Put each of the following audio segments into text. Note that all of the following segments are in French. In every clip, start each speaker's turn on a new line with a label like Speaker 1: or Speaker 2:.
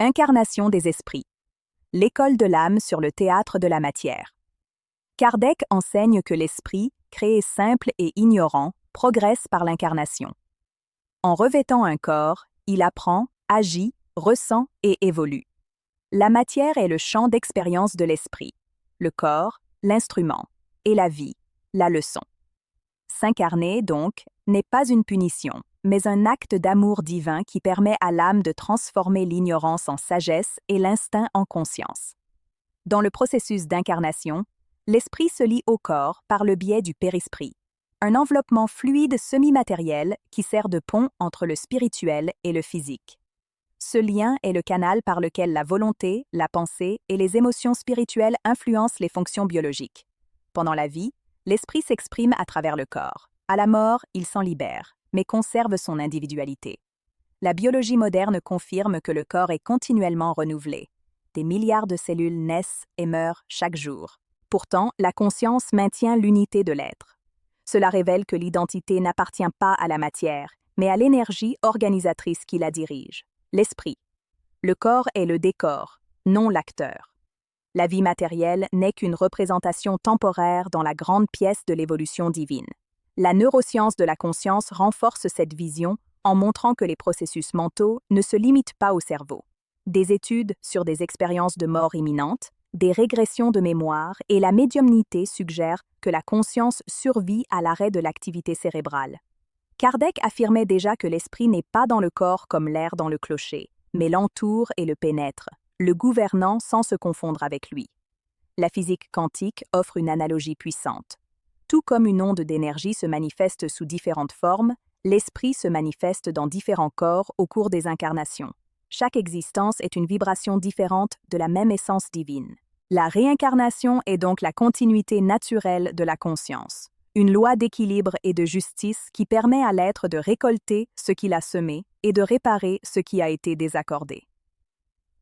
Speaker 1: Incarnation des esprits. L'école de l'âme sur le théâtre de la matière. Kardec enseigne que l'esprit, créé simple et ignorant, progresse par l'incarnation. En revêtant un corps, il apprend, agit, ressent et évolue. La matière est le champ d'expérience de l'esprit, le corps, l'instrument, et la vie, la leçon. S'incarner, donc, n'est pas une punition, mais un acte d'amour divin qui permet à l'âme de transformer l'ignorance en sagesse et l'instinct en conscience. Dans le processus d'incarnation, l'esprit se lie au corps par le biais du périsprit, un enveloppement fluide semi-matériel qui sert de pont entre le spirituel et le physique. Ce lien est le canal par lequel la volonté, la pensée et les émotions spirituelles influencent les fonctions biologiques. Pendant la vie, l'esprit s'exprime à travers le corps. À la mort, il s'en libère, mais conserve son individualité. La biologie moderne confirme que le corps est continuellement renouvelé. Des milliards de cellules naissent et meurent chaque jour. Pourtant, la conscience maintient l'unité de l'être. Cela révèle que l'identité n'appartient pas à la matière, mais à l'énergie organisatrice qui la dirige, l'esprit. Le corps est le décor, non l'acteur. La vie matérielle n'est qu'une représentation temporaire dans la grande pièce de l'évolution divine. La neuroscience de la conscience renforce cette vision en montrant que les processus mentaux ne se limitent pas au cerveau. Des études sur des expériences de mort imminente, des régressions de mémoire et la médiumnité suggèrent que la conscience survit à l'arrêt de l'activité cérébrale. Kardec affirmait déjà que l'esprit n'est pas dans le corps comme l'air dans le clocher, mais l'entoure et le pénètre, le gouvernant sans se confondre avec lui. La physique quantique offre une analogie puissante. Tout comme une onde d'énergie se manifeste sous différentes formes, l'esprit se manifeste dans différents corps au cours des incarnations. Chaque existence est une vibration différente de la même essence divine. La réincarnation est donc la continuité naturelle de la conscience, une loi d'équilibre et de justice qui permet à l'être de récolter ce qu'il a semé et de réparer ce qui a été désaccordé.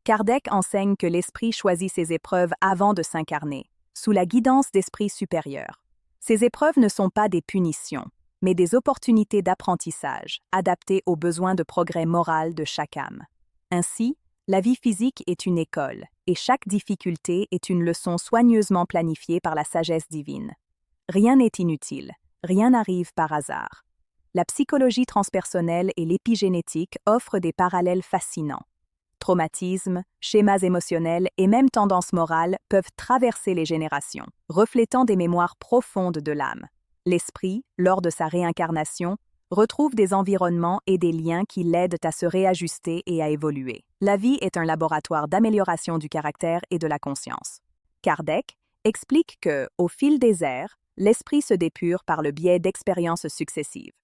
Speaker 1: Kardec enseigne que l'esprit choisit ses épreuves avant de s'incarner, sous la guidance d'esprits supérieurs. Ces épreuves ne sont pas des punitions, mais des opportunités d'apprentissage, adaptées aux besoins de progrès moral de chaque âme. Ainsi, la vie physique est une école, et chaque difficulté est une leçon soigneusement planifiée par la sagesse divine. Rien n'est inutile, rien n'arrive par hasard. La psychologie transpersonnelle et l'épigénétique offrent des parallèles fascinants. Traumatismes, schémas émotionnels et même tendances morales peuvent traverser les générations, reflétant des mémoires profondes de l'âme. L'esprit, lors de sa réincarnation, retrouve des environnements et des liens qui l'aident à se réajuster et à évoluer. La vie est un laboratoire d'amélioration du caractère et de la conscience. Kardec explique que, au fil des ères, l'esprit se dépure par le biais d'expériences successives.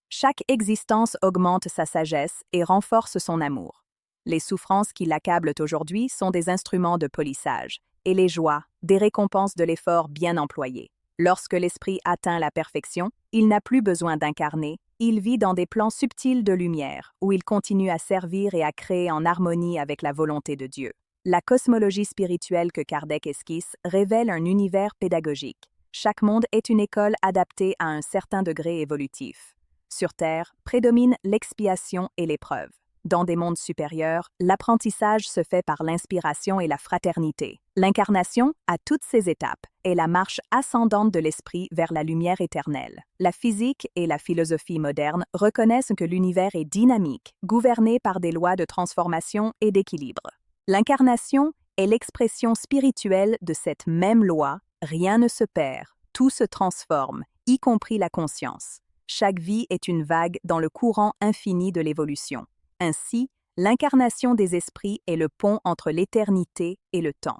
Speaker 1: Chaque existence augmente sa sagesse et renforce son amour. Les souffrances qui l'accablent aujourd'hui sont des instruments de polissage, et les joies, des récompenses de l'effort bien employé. Lorsque l'esprit atteint la perfection, il n'a plus besoin d'incarner, il vit dans des plans subtils de lumière, où il continue à servir et à créer en harmonie avec la volonté de Dieu. La cosmologie spirituelle que Kardec esquisse révèle un univers pédagogique. Chaque monde est une école adaptée à un certain degré évolutif. Sur Terre, prédomine l'expiation et l'épreuve. Dans des mondes supérieurs, l'apprentissage se fait par l'inspiration et la fraternité. L'incarnation, à toutes ces étapes, est la marche ascendante de l'esprit vers la lumière éternelle. La physique et la philosophie moderne reconnaissent que l'univers est dynamique, gouverné par des lois de transformation et d'équilibre. L'incarnation est l'expression spirituelle de cette même loi. Rien ne se perd, tout se transforme, y compris la conscience. Chaque vie est une vague dans le courant infini de l'évolution. Ainsi, l'incarnation des esprits est le pont entre l'éternité et le temps.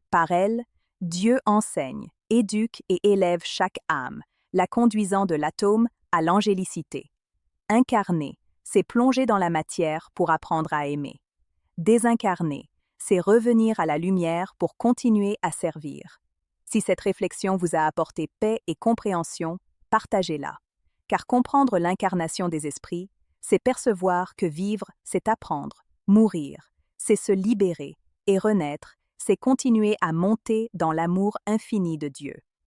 Speaker 1: Par elle, Dieu enseigne, éduque et élève chaque âme, la conduisant de l'atome à l'angélicité. Incarner, c'est plonger dans la matière pour apprendre à aimer. Désincarner, c'est revenir à la lumière pour continuer à servir. Si cette réflexion vous a apporté paix et compréhension, partagez-la. Car comprendre l'incarnation des esprits, c'est percevoir que vivre, c'est apprendre, mourir, c'est se libérer et renaître, c'est continuer à monter dans l'amour infini de Dieu.